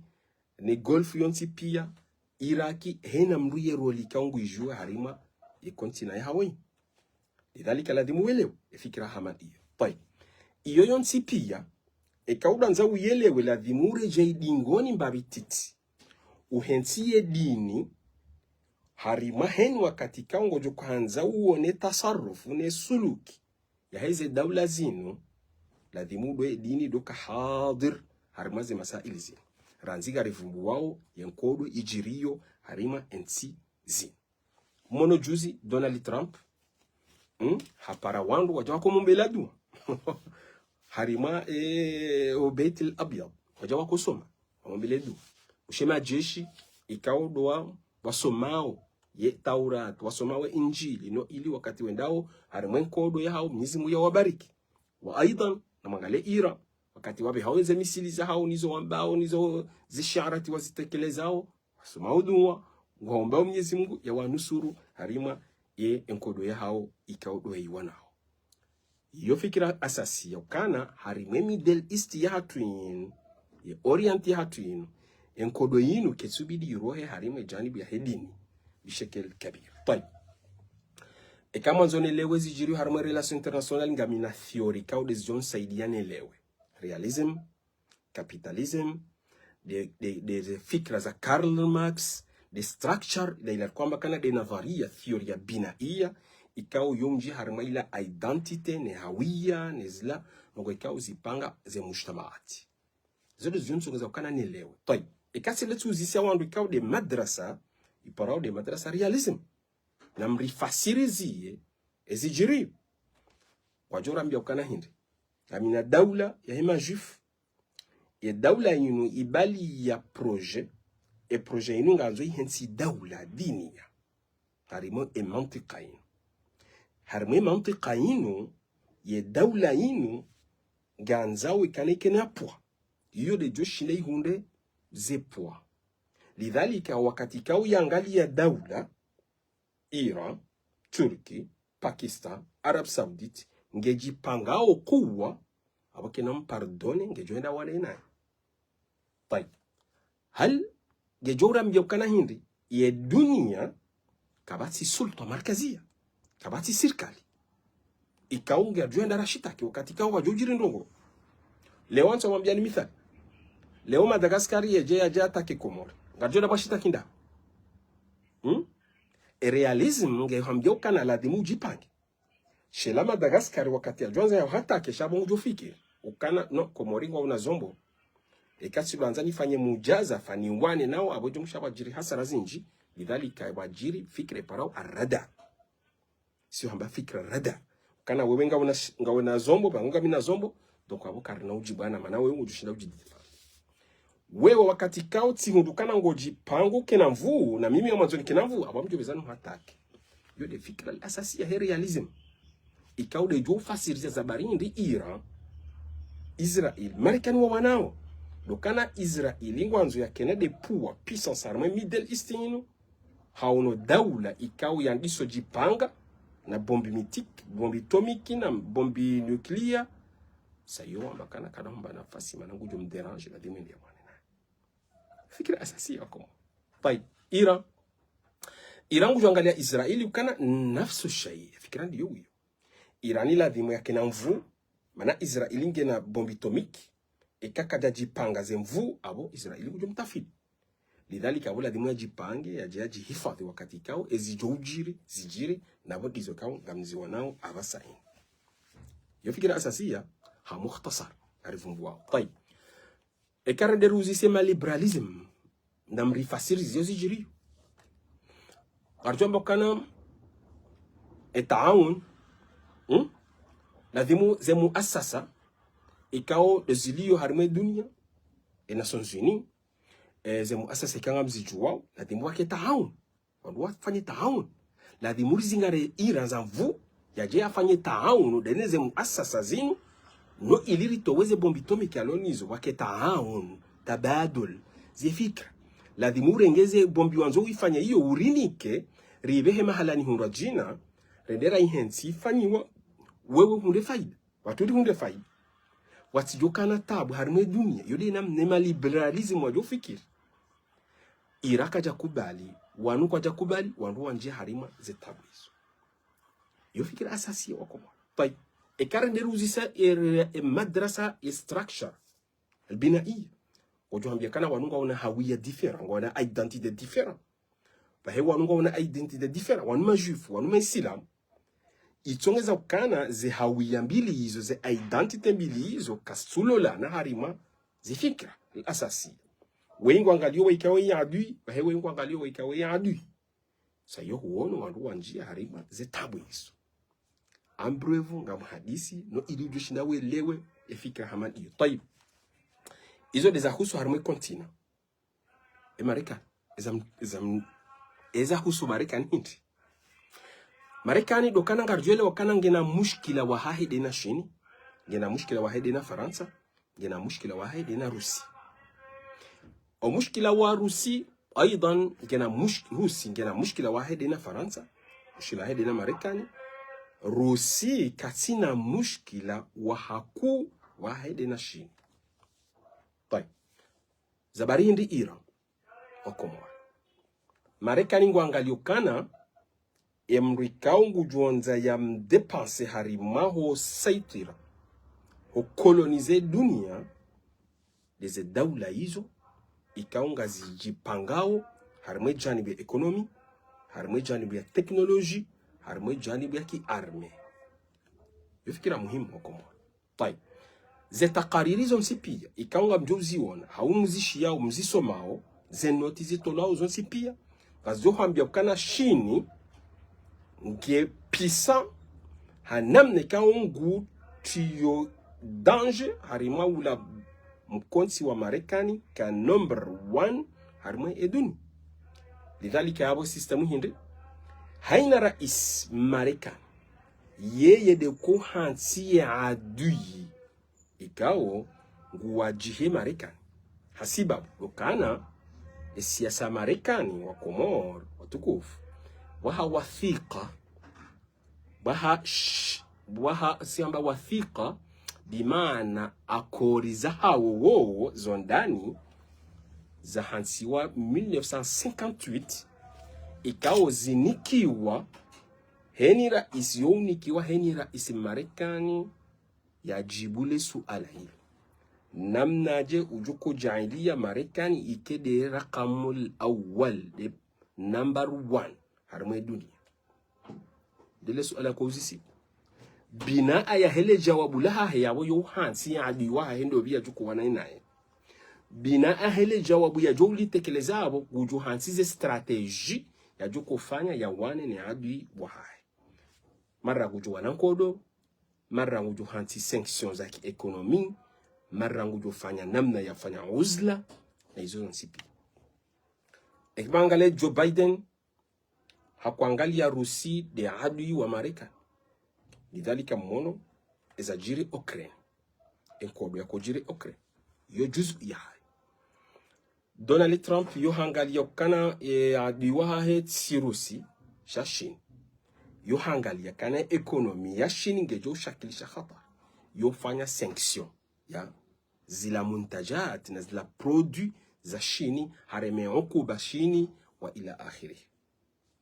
ne Golf yonsi pia, Iraki, hena mruye roli kaungu ijua harima ye kontina ya Hawaii. Lidhalika ladimu welewe, fikira hamad iyo. Pai, iyo yonsi pia, kauda nza uyelewe ladimu reje dingoni mbabititi. Uhensiye dini, harima hen wakati kaungo joko hanza uone tasarrufu, ne suluki. Ya heze dawla zinu, Ladimu doe dini doka hadir harimaze masaili zin. Ranziga rifumbu wao yenkodo ijiriyo harima ensi zin. Mono juzi Donald Trump hapara wandu wajawa kumombela dua. Harima Betil Abyad wajawa kusoma kumombele dua. Ushema jeshi ikao doa wasomao ye Taurat wasomao Injili no ili wakati wendao harima enkodo ya hao mnizimu ya wabariki. Wa aidan na mangale Iran wakati wabe haweze misili za hao nizo wambao nizo zisharati wazitekelezao wasomao dua waombao Mwenyezi Mungu ya wanusuru harima ye enkodo ya hao ikaudo yiwanao. Iyo fikira asasi ya kana harima Middle East ya hatuin ya Orient ya hatuin enkodo yinu kesubidi rohe harima janibu ya hedini bishekel kabir. Tayeb. Kama nzone lewe zijiri harma relation international ngamina theory kao decision saidiane lewe. Realism, capitalism, de fikra za Karl Marx, de structure, de ila kwamba kana de navaria theory ya binaia, ikao yumji harma ila identity, ne hawia, ne zila, mungo ikao zipanga ze mushtamaati. Zodo zionso ngeza wakana ne lewe. Toi, ikasi letu uzisia wandu ikao de madrasa, iparao de madrasa realism. Na mrifasirizie ezijiri wajora mbia ukana hindi amina daula ya hema juif ya daula yinu ibali ya projet e projet yinu nganzo hensi daula dini ya harimo mantika inu harimo mantika inu ye daula inu ganzao ikaneke na poa iyo de joshinde ihunde ze poa. Lidhalika wakati kao yangalia daula Iran, Turki, Pakistan, Arab Saudite ngejipangao kuwa abakina mpardone ngejoenda wale naye. Tayeb. Hal ngejora mjokana hindi ye dunia kabati sulta markazia, kabati serikali. Ikaunga joenda rashitaki wakati kao wajojiri ndongo. Leo anza mwambia ni mithali. Leo Madagascar yeje atake Komori. Ngajoenda bashitaki nda. Realism ngehambioka na ladimu jipange. Shela Madagascar wakati ya jonza ya hata keshabo ujofiki. Ukana no Komoringo una zombo. Ekati banzani fanye mujaza fani wane nao abojo mshaba jiri hasara zinji. Lidhalika wajiri fikre parao arada. Sio hamba fikra rada. Ukana wewe ngawena zombo bangunga mina zombo. Doko abo karina ujibana mana wewe ujushinda ujidifa. Wewe wakati kao tihundukana ngoji pangu kena mvuu na mimi ya mwanzoni kena mvuu abamjo bezanu hatake. Yo de fikra asasi ya realism. Ikao de jo fasiriza zabarini ndi Iran, Israel, Marekani wa wanao. Dokana Israeli ngwanzo ya kena de puwa puissance arme Middle East inu. Hauno daula ikao yangiso jipanga na bombi mitiki, bombi tomiki na bombi nuclear. Sayo ambakana kadamba nafasi manangujo mderange la dimendi ya wane. Fikira asasi yako. Tayeb, Iran kujangalia Israeli ukana nafsu shay. Fikira ndiyo hiyo. Irani la dhimu yake na mvu, mana Israeli nge na bombi tomiki, ekaka jipanga ze mvu, abo Israeli kujo mtafidi. Lidhalika abo la dhimu ya jipange, ya jihifadhi wakati kao, zijiri, na abo dizo kao, gamzi wanao, abasaini. Yo fikira asasi ya, ha mukhtasar, arifumbu wao. Tayeb. Ekara deruzi sema liberalism, na mrifasiri ziyozi jiri. Arjombo kana, etaawun, Nadhimu zemu asasa ikao dezilio harime dunia e Nations Unies zemu asasa ikanga mzijuwao nadhimu wake tahaun wandu wafanye tahaun nadhimu rizingare Iran zanvu yaje afanye tahaun dene zemu asasa zinu no iliri toweze bombitomi kalonizo wake tahaun tabadul zifikra nadhimu rengeze bombi wanzo wifanya iyo urinike ribehe mahalani hunra jina rendera ihensi fanyiwa wewe hunde faida watu hunde faida watijokana tabu harime dunia yode nema liberalism wajofikiri Iraka jakubali wanu kwa jakubali wanu wanje harima zetabu hizo yofikiri asasi wako tayeb ekara nderuzisa madrasa structure albinaiya wajohambia kana wanu wana hawiya different wana identity different bahe wanu wana identity different wanu majufu wanu maislam itongeza kana ze hawiya mbili hizo ze identity mbili hizo kasulola na harima zifikra asasi wengi angalio waikawe ya adui bahe wengi angalio waikawe ya adui sayo huono wandu wanjia harima ze tabu hizo ambrevu nga mhadisi no ilijo shinawe lewe efikra haman iyo tayib hizo deza husu harima kontina Marekani eza husu Marekani hindi Marekani dokana ngarjuele wakana ngena mushkila wa hahide na shini, ngena mushkila wa hahide na Faransa, ngena mushkila wa hahide na Rusi. O mushkila wa Rusi, aidan ngena mushkila wa hahide na Faransa, mushkila wa hahide na Marekani. Rusi katina mushkila wa haku wa hahide na shini. Tayeb. Zabari hindi Iran, wakomoa. Marekani ngwangaliokana, emrikaungu juonza ya mdepanse harimaho saitira ho kolonize dunia deze daula hizo ikaunga zijipangao harime janibu ya ekonomi harime janibu ya teknoloji harime janibu ya kiarme yofikira muhimu wakomo tayeb zetakaririzo msipia ikaunga mjoziona haumuzishi yao mzisomao zenoti zitolao zonsipia kazohambia kana shini nge pisa hanamne kaungu tiyo danger harima ula mkonsi wa Marekani ka number 1 harima eduni lidhalika abo sistemu hindi haina rais Marekani yeye de ko hansi ya adui ikao nguwajihe Marekani hasibabu dokana siasa Marekani wa Komoro watukufu waha wathiqa waha siamba wathiqa bimaana akori za hawo wowo zondani za hansiwa 1958 ikao zinikiwa heni rais yonikiwa heni rais Marekani ya jibule suala hili namnaje ujuko jailia Marekani ikede rakamul awal de number 1 harmwe dunia dele suala kwa uzisi bina aya hele jawabu laha ya wayo hansi ya adiwa hendo biya juko wanainae bina ahele jawabu ya joli tekelezabo uju hansi ze strategy ya juko fanya ya wane ni adui wahai mara uju wanankodo mara uju hansi sanctions za ekonomi mara uju fanya namna ya fanya uzla na hizo nsipi ekibangale Joe Biden hakuangalia Rusi de adui wa Marekani lidhalika mmono ezajiri Ukraine enkodo ya kujiri Ukraine yo juzu ya Donald Trump yo hangalia kana adui wa si Rusi shashin yo hangalia kana ekonomi ya shini ngejo shakilisha khata yo fanya sanction ya zila muntajat na zila produit za shini hareme ukuba shini wa ila akhiri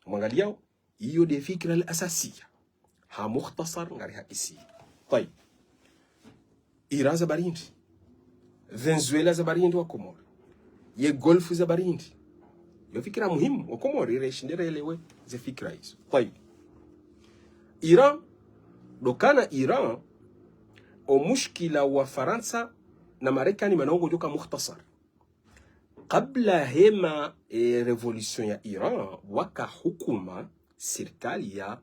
mwangalia hiyo de fikra al-asasiya ha mukhtasar ngariha isi طيب Iran za barindi Venezuela za barindi wa Komoro ye Golf za barindi yo fikra muhimu wa Komoro ireshindere elewe ze fikra hizo طيب Iran dokana Iran o mushkila wa Faransa na Marekani manongo joka mukhtasar kabla hema revolution ya Iran waka hukuma serikali ya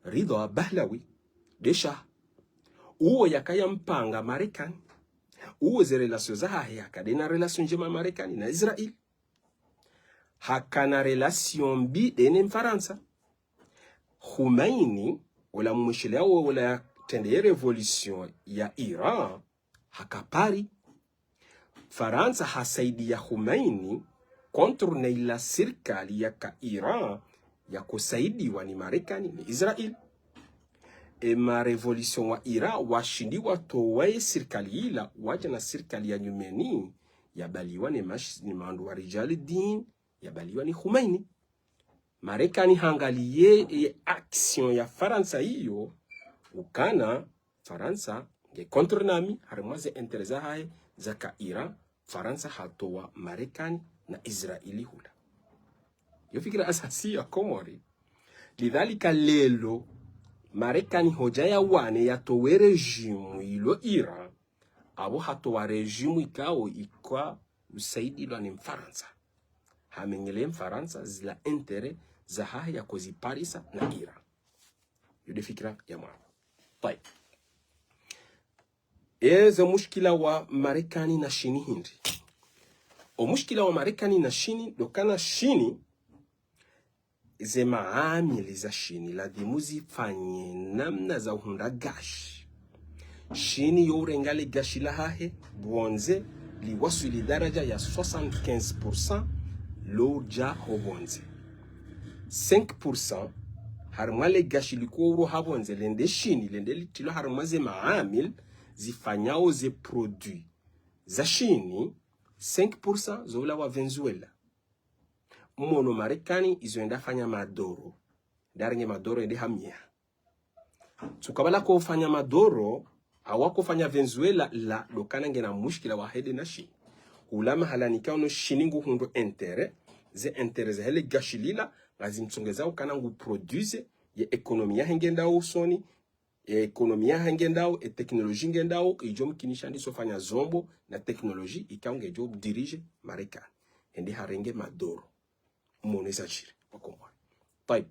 Ridha Pahlavi desha uo yakaya mpanga Marekani uo ze relation za yakadena relation jema Marekani na Israel hakana relation bi dene Faransa Khomeini wala mshilao wala tende revolution ya Iran hakapari Faransa hasaidia Khomeini kontro na ila serikali ya ka Iran ya kusaidiwa ni Marekani ni Israel ma revolution wa Iran washindiwa towae serikali ila waja na serikali ya nyumeni ya baliwa ni mandu wa rijali din ya baliwa ni Khomeini Marekani hangalie action ya Faransa hiyo ukana Faransa nge kontro nami harimwaze interesa hae zaka Iran Faransa hatowa Marekani na Israeli hula yo fikira asasi ya Komori lidhalika lelo Marekani hoja ya wane ya towe rejimu ilo Iran abo hatowa rejimu ikao ikwa usaidi ilo ni Mfaransa hamengele Mfaransa zila intere za hae ya kozi Parisa na Iran yo de fikira ya mwana طيب eze mushkila wa Marekani na shini hindi o mushkila wa Marekani na shini dokana shini ze maamili za shini ladimuzi fanye namna za uhunda gashi shini yorengale gashi la hahe bonze liwasu ili daraja ya 75% loja hobonze 5% harmale gashi likuwa habonze lende shini lende litilo harmaze maamil zifanyao ze produit za shini 5% zola wa Venezuela mmono Marekani izoenda fanya madoro daringe madoro ende hamia tukabala ko fanya madoro awako fanya Venezuela la dokana ngena mushkila wa hede na shini ulama halanika ono shiningu hundo intere ze intere ze hele gashilila ngazimtsongeza ukana ngu produce ye ekonomia hengenda usoni ekonomia hangendao e teknoloji ngendao ijom kinishandi sofanya zombo na teknoloji ikaunge job dirige Marekani ende harenge madoro monesa chiri wakomwa طيب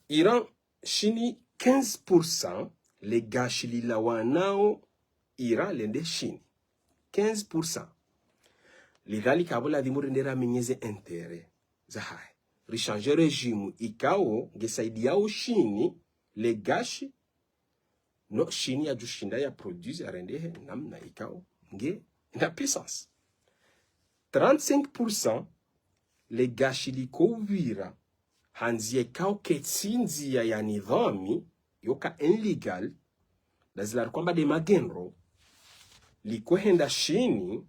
Iran shini 15% le gashili la wanao Iran lende shini 15% lidhalika abola dimuri ndera minyeze intere za hai rishange regime ikao ngesaidia ushini legashi no shini ya jushinda ya produce arendehe namna ikao nge na puissance 35% legashi liko uvira hanzie kao ketsinzi ya nidhami yoka illegal lazila kwamba de magenro liko henda shini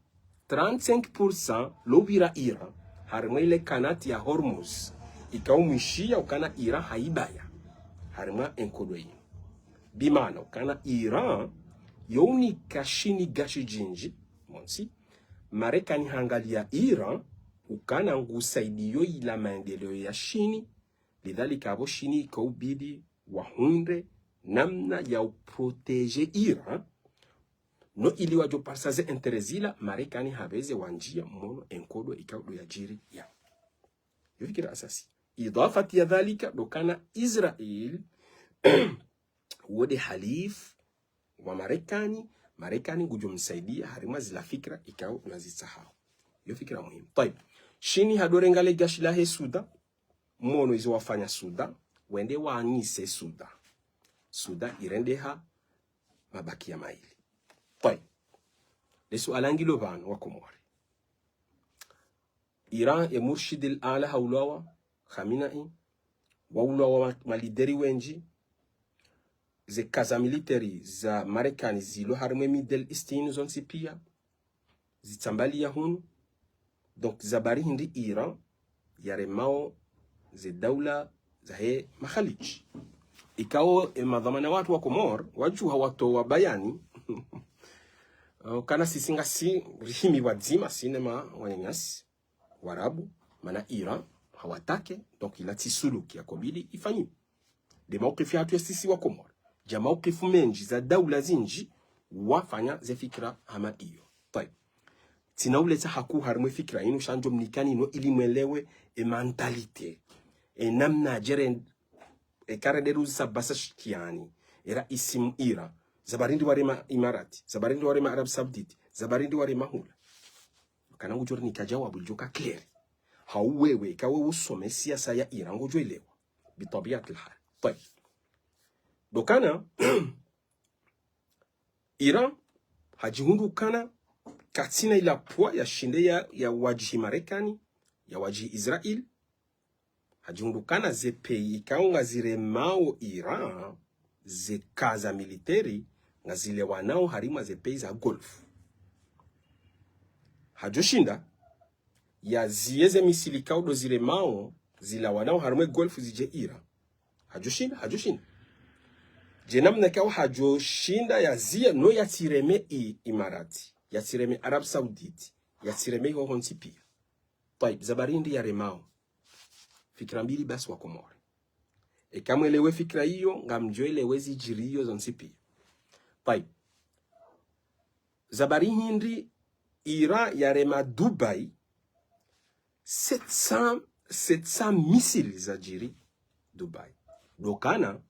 35% lovira ira harimwe ile kanati ya Hormuz ikao mwishia ukana Iran haibaya harimwa enkodo yin bimana ukana Iran yoni kashini gashi jinji monsi Marekani hangalia Iran ukana ngusaidiyo ila maendeleo ya shini lidhalika abo shini ikaubidi wahunde namna ya uprotege Iran no ili wajo parsaze interezila Marekani habeze wanjia mono enkodo ikaudo ya jiri ya yufikira asasi idafati ya dhalika dokana Israel wode halif wa Marekani gujo msaidia harima zila fikra ikao nazisahau yufikira muhimu taib shini hadorengale gashilahe Suda mono izo wafanya Suda wende waanise Suda irendeha mabaki ya maili طيب لسؤالان جلوبان وكموري إيران يمرشد الآلة هولوا خامنئي وولوا ماليدري وينجي زي كازا ميليتري زا ماريكاني زيلو هرمي ميدل استين زون سيبيا زي تنبالي يهون دونك زباري هندي إيران يارماو زي دولة زي مخاليج إكاو المضمانوات وكمور وجوها واتو وبياني kana sisinga si rihimi wadzima sinema wanyanyasi warabu mana Iran hawatake donc ila tisuluki ya kobidi ifanyi de maukifi hatu ya sisi wa Komoro jama ukifu menji za daula zinji wafanya ze fikra hama iyo taib tinauleta haku harmwe fikra inu shanjo mnikani no ili mwelewe mentalite namna jeren karederu sabasa shkiani era isim Iran zabarindi warema Imarati, zabarindi warema Arab Saudite, zabarindi warema hula. Kana ngujori nikajawabu joka clear. Hauwewe kawe usome siasa ya Iran ngujoelewa. Bitabiat alhal. Tayeb. Dokana Iran hajihundu kana katina ila pwa ya shinde ya wajihi Marekani, ya wajihi Israel. Hajihundu kana zepei ikaunga ziremao Iran ze kaza militeri nga zile wanao harima ze pei za Golf. Hajoshinda ya zieze misili kaudo zile mao zila wanao harima Golf zije Iran. Hajoshinda. Jenamna kao hajoshinda ya zia no ya tireme Imarati, ya tireme Arab Saudite, ya tireme Honsi pia. Taib, zabarindi ya remao. Fikra mbili basi wa Komori. Kama elewe fikra hiyo ngamjo elewe zijiriyo zonsipi. Pai. Zabari hindi Iran yarema Dubai 700 missiles za jiri Dubai. Dokana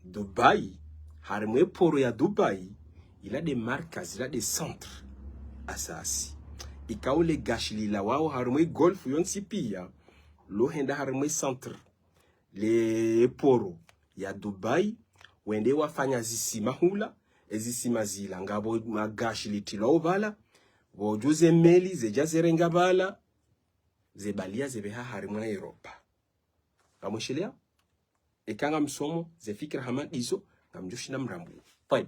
Dubai harmwe poro ya Dubai ila de markas ila de centre asasi. Ikaule gashilila wao harmwe Golf yonsipia lo henda harmwe centre le poro ya Dubai wende wafanya zisima hula ezisima zila ngabo magashi litilo bala bojuze meli zejazerenga bala zebalia zebeha harimwa Europa kamweshelea ekanga msomo zefikira hamadizo ngamjoshina mrambu fine.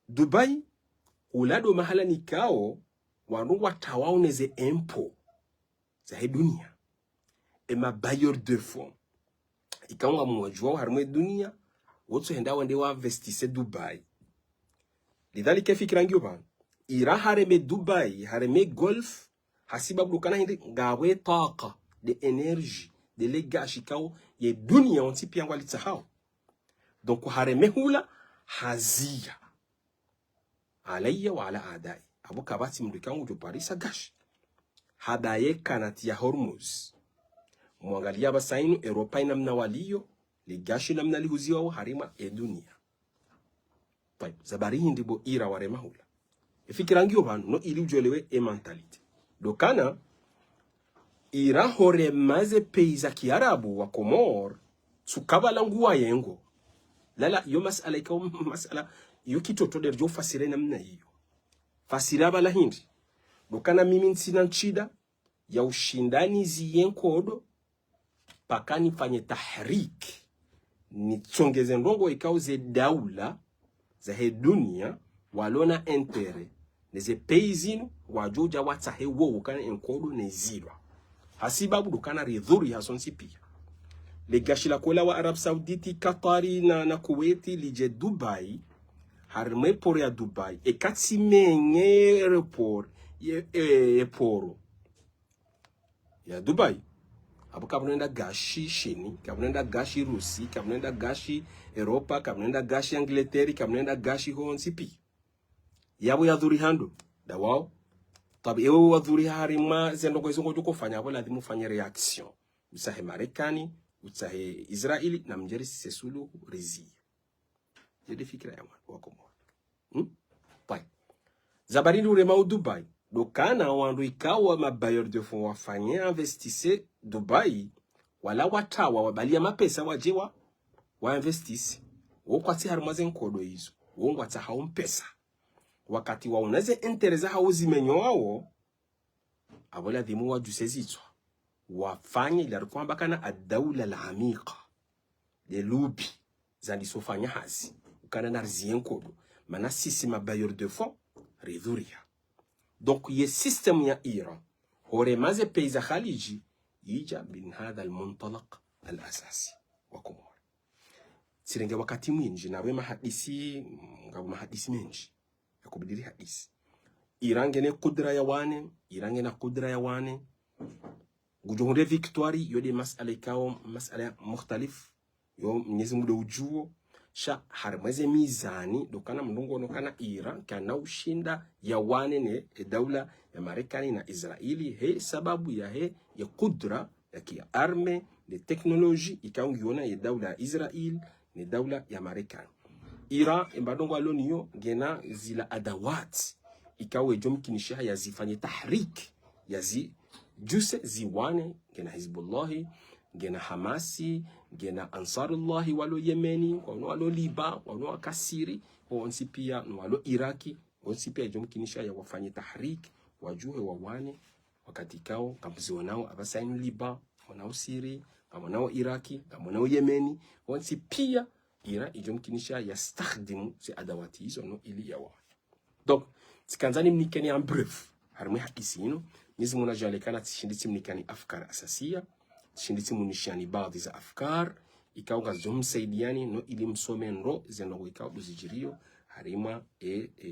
Dubai ulado mahala nikao wanu watawaoneze empo za dunia ema bailleur de fonds ikanga mwajua harmwe dunia wote henda wende wa investise Dubai lidhalika fikira ngio bana ira hareme Dubai hareme Golf hasiba blukana hindi ngawe taqa de energie de legashi kao ye dunia onti pia ngwali tsahao donc hareme hula hazia alayya wa ala adai abu kabati mdukangu jo Paris gashi hadaye kanati ya Hormuz mwangalia basainu Europa namna walio ligashi namna lihuziwa harima e dunia. Taib, zabari hindi bo ira warema hula. Fikira ngio banu no ili ujolewe mentality. Dokana Iran hore maze peiza kiarabu wa Komor tsukabala nguwa yengo lala yo masala ikaw masala yo kitoto derjo fasire namna hiyo fasira bala hindi dokana mimi nsina nchida ya ushindani ziyenkodo pakani fanye tahrik ni tsongeze ndongo ikaw ze daula za he dunia walona entere neze peizinu wajoja watsahe wo ukana enkodo nezilwa hasibabu dukana ridhuri hasonsi pia legashila kola wa Arab Sauditi, Katari na Kuwaiti lije Dubai harme poro ya Dubai e katsi menye airport ye poro ya Dubai abu kabunenda gashi shini kabunenda gashi Rusi kabunenda gashi Europa kabunenda gashi Angleterre kabunenda gashi honsi pia yabo ya dhuri hando da wao tabi ewe wadhuri harima zendo kwa izongo juko fanya wala dhimu fanya reaction usahe Marekani usahe Israeli na mjerisi sesulu rizia yede fikira ya wako mwa pai zabarindi urema Dubai dokana wandu ikawa mabayeur de fonds wafanya investisse Dubai wala watawa wabalia mapesa wajewa wa investisse wokwati harimaze nkodo hizo wongwata haumpesa wakati wa unaze intereza hauzi menyo wao abola dhimu wa jusezitwa wafanye ila kwamba kana ad-dawla al-amiqa de lubi zandi sofanya hazi ukana na rizienkodo mana sisi mabayeur de fonds ridhuria donc ye system ya Iran hore maze peiza khaliji yija bin hadha al-muntalaq al-asasi wakumwa sirenge wakati mwinji nawe mahadisi ngabu mahadisi menji kubidiri hadisi Iran gene kudra ya wane Iran gene kudra ya wane gujonde victoire yode masala ikaw masala mukhtalif yo mnyezi mudo ujuo sha harmaze mizani dokana mndungo nokana Iran kana ushinda ya wane ne daula ya Marekani na Israeli he sababu ya he ya kudra ya kia arme de teknoloji ikaungiona ya daula ya Israel ni daula ya Marekani Iran embadongo aloniyo gena zila adawat ikawe jomkinisha ya zifanye tahrik ya zi juse ziwane gena Hizbullahi gena Hamasi gena Ansarullahi walo Yemeni walo Liba walo Kasiri onsi pia walo Iraki onsi pia jomkinisha ya wafanye tahrik wajuhe wawane wakati kao kampuzi wanao abasaini Liba wanao Siri wanao Iraki wanao Yemeni onsi pia Iran ijomkinisha yastakhdimu si adawati hizo no ili yawa donc tikanzani mnikeni en bref harmi hakisi ino nizi munajalekana tishinditi mnikani afkar asasia tishinditi munishani baadhi za afkar ikaunga zomsaidiani no ili msome ndo zeno ikaw dozijirio harima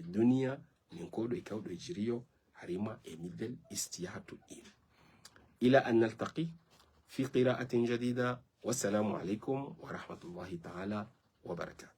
dunia ninkodo ikaw dozijirio harima midel istiyahatu ila an naltaqi fi qira'atin jadida wassalamu alaikum wa rahmatullahi ta'ala وبركاته.